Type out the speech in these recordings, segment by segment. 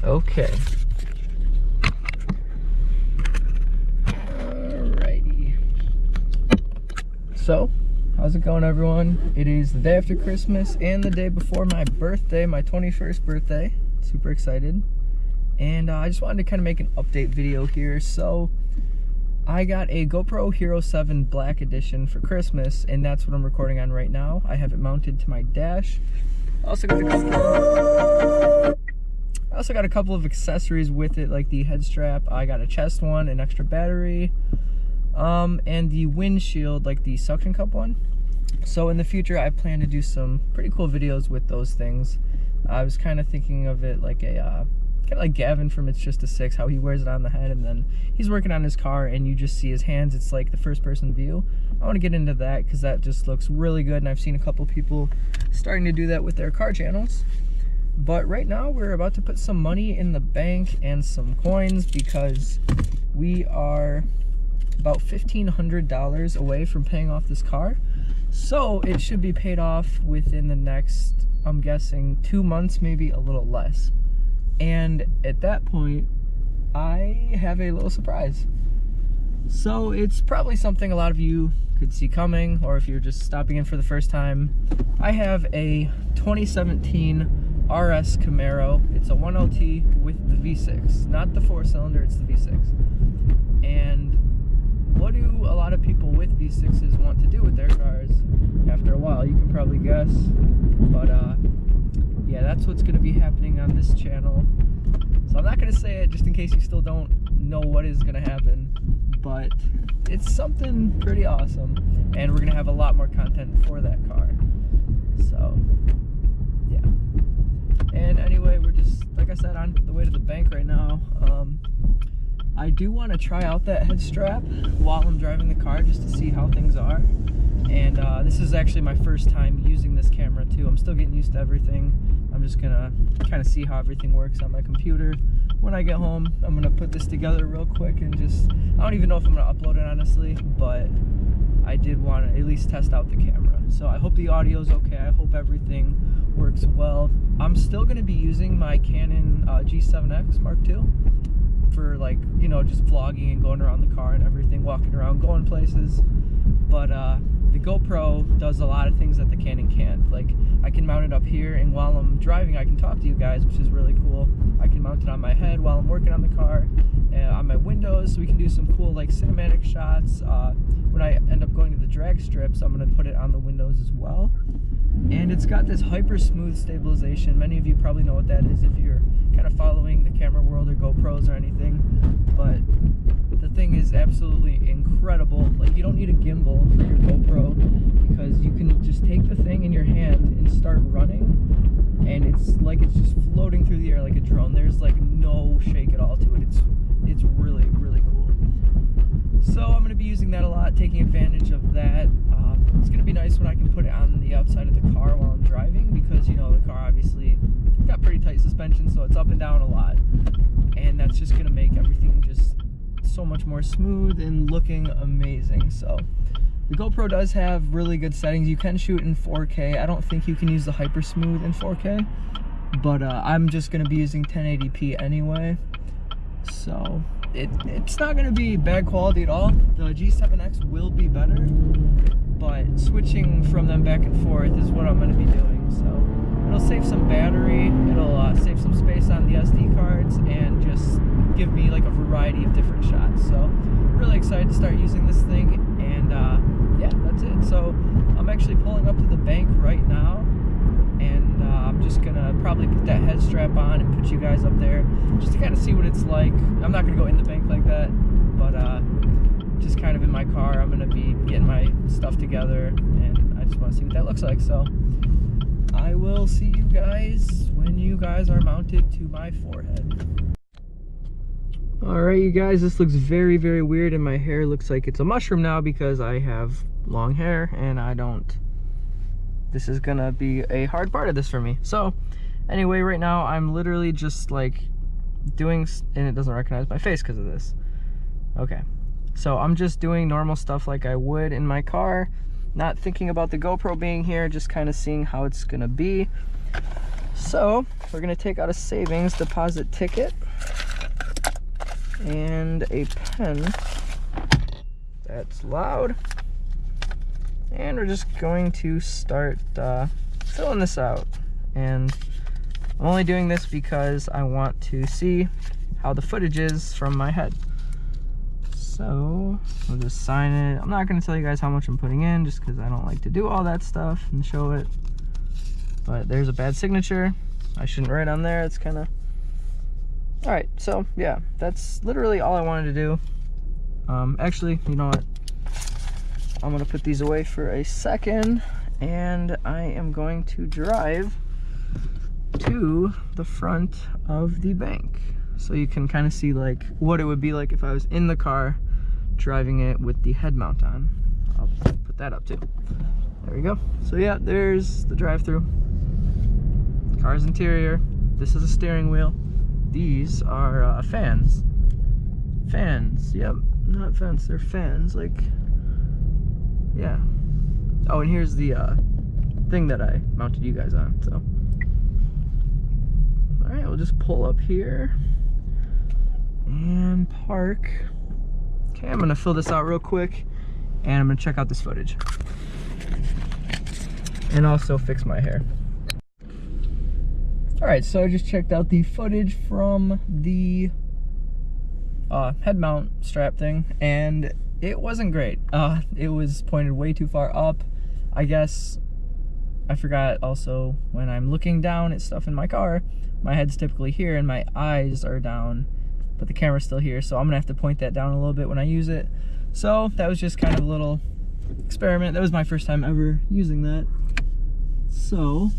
Okay. Alrighty. So, how's it going, everyone? It is the day after Christmas and the day before my birthday, my 21st birthday. Super excited. And I just wanted to kind of make an update video here. So, I got a GoPro Hero 7 Black Edition for Christmas, and that's what I'm recording on right now. I have it mounted to my dash. I also got a couple of accessories with it, like the head strap. I got a chest one, an extra battery, and the windshield, like the suction cup one. So in the future, I plan to do some pretty cool videos with those things. I was kind of thinking of it like a kind of like Gavin from It's Just a Six, how he wears it on the head and then he's working on his car and you just see his hands. It's like the first person view. I want to get into that because that just looks really good, and I've seen a couple people starting to do that with their car channels. But right now we're about to put some money in the bank and some coins because we are about $1,500 away from paying off this car. So it should be paid off within the next, I'm guessing, 2 months, maybe a little less. And at that point, I have a little surprise. So it's probably something a lot of you could see coming, or if you're just stopping in for the first time. I have a 2017 RS Camaro. It's a 1LT with the V6, not the 4-cylinder, it's the V6. And what do a lot of people with V6s want to do with their cars after a while? You can probably guess, but yeah, that's what's going to be happening on this channel. So I'm not going to say it just in case you still don't know what is going to happen, but it's something pretty awesome, and we're going to have a lot more content for that car. So yeah. And anyway, we're just, like I said, on the way to the bank right now. I do want to try out that head strap while I'm driving the car just to see how things are. And this is actually my first time using this camera too. I'm still getting used to everything. I'm just gonna kind of see how everything works on my computer. When I get home, I'm gonna put this together real quick and just, I don't even know if I'm gonna upload it honestly, but I did want to at least test out the camera. So I hope the audio is okay. I hope everything works well. I'm still gonna be using my Canon G7X Mark II for, like, you know, just vlogging and going around the car and everything, walking around, going places. But the GoPro does a lot of things that the Canon can't. Like, I can mount it up here, and while I'm driving I can talk to you guys, which is really cool. I can mount it on my head while I'm working on the car, on my windows, so we can do some cool, like, cinematic shots. When I end up going to the drag strips, I'm going to put it on the windows as well. And it's got this hyper smooth stabilization. Many of you probably know what that is if you're kind of following the camera world or GoPros or anything. But the thing is absolutely incredible. Like, you don't need a gimbal for your GoPro because you can just take the thing in your hand and start running, and it's like it's just floating through the air like a drone. There's like no shake at all to it. It's really, really cool. So I'm going to be using that a lot, taking advantage of that. It's going to be nice when I can put it on the outside of the car while I'm driving because, you know, the car obviously got pretty tight suspension, so it's up and down a lot. And that's just going to make everything just so much more smooth and looking amazing. So the GoPro does have really good settings. You can shoot in 4K. I don't think you can use the hyper smooth in 4K, but I'm just going to be using 1080p anyway. So it's not going to be bad quality at all. The G7X will be better, but switching from them back and forth is what I'm going to be doing. So it'll save some battery, it'll save some space on the SD cards, and just give me like a variety of different shots. So really excited to start using this thing, and yeah, that's it. So I'm actually pulling up to the bank right now, and I'm just gonna probably put that head strap on and put you guys up there just to kind of see what it's like. I'm not gonna go in the bank like that, but just kind of in my car. I'm gonna be getting my stuff together, and I just want to see what that looks like. So I will see you guys when you guys are mounted to my forehead. Alright, you guys, this looks very, very weird, and my hair looks like it's a mushroom now because I have long hair and I don't. This is gonna be a hard part of this for me. So anyway, right now I'm literally just like doing, and it doesn't recognize my face because of this. Okay, so I'm just doing normal stuff like I would in my car, not thinking about the GoPro being here, just kind of seeing how it's gonna be. So we're gonna take out a savings deposit ticket and a pen. That's loud. And we're just going to start filling this out. And I'm only doing this because I want to see how the footage is from my head. So we'll just sign it. I'm not gonna tell you guys how much I'm putting in just because I don't like to do all that stuff and show it. But there's a bad signature. I shouldn't write on there. It's kind of... All right, so yeah, that's literally all I wanted to do. Actually, you know what? I'm gonna put these away for a second, and I am going to drive to the front of the bank so you can kind of see like what it would be like if I was in the car driving it with the head mount on. I'll put that up too. There we go. So yeah, there's the drive-through. Car's interior. This is a steering wheel. These are fans. Fans, yep, not vents, they're fans, like, yeah. Oh, and here's the thing that I mounted you guys on, so. All right, we'll just pull up here and park. Okay, I'm gonna fill this out real quick and I'm gonna check out this footage. And also fix my hair. All right, so I just checked out the footage from the head mount strap thing, and it wasn't great. It was pointed way too far up. I guess I forgot also when I'm looking down at stuff in my car, my head's typically here and my eyes are down, but the camera's still here, so I'm gonna have to point that down a little bit when I use it. So that was just kind of a little experiment. That was my first time ever using that. So,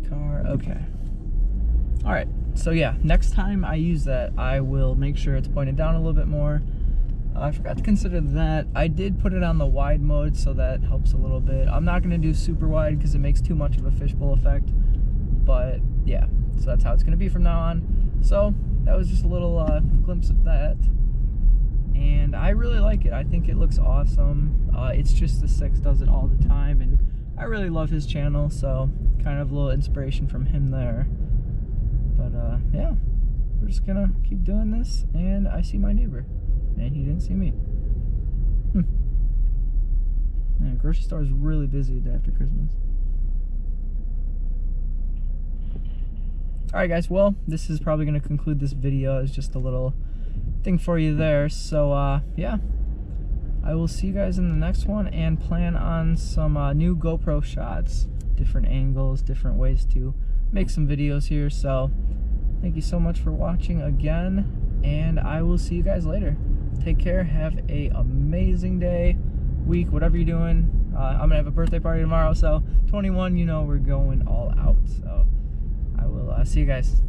car, okay. All right, so yeah, next time I use that, I will make sure it's pointed down a little bit more. I forgot to consider that. I did put it on the wide mode, so that helps a little bit. I'm not gonna do super wide because it makes too much of a fishbowl effect, but yeah, so that's how it's gonna be from now on. So that was just a little glimpse of that. And I really like it. I think it looks awesome. It's just the Six does it all the time, and I really love his channel, so kind of a little inspiration from him there. But yeah, we're just gonna keep doing this, and I see my neighbor, and he didn't see me. Man, grocery store is really busy the day after Christmas. Alright guys, well, this is probably gonna conclude this video. It's just a little thing for you there. So yeah, I will see you guys in the next one, and plan on some new GoPro shots, different angles, different ways to make some videos here. So thank you so much for watching again, and I will see you guys later. Take care, have a amazing day, week, whatever you're doing. I'm gonna have a birthday party tomorrow, so 21, you know, we're going all out. So I will see you guys.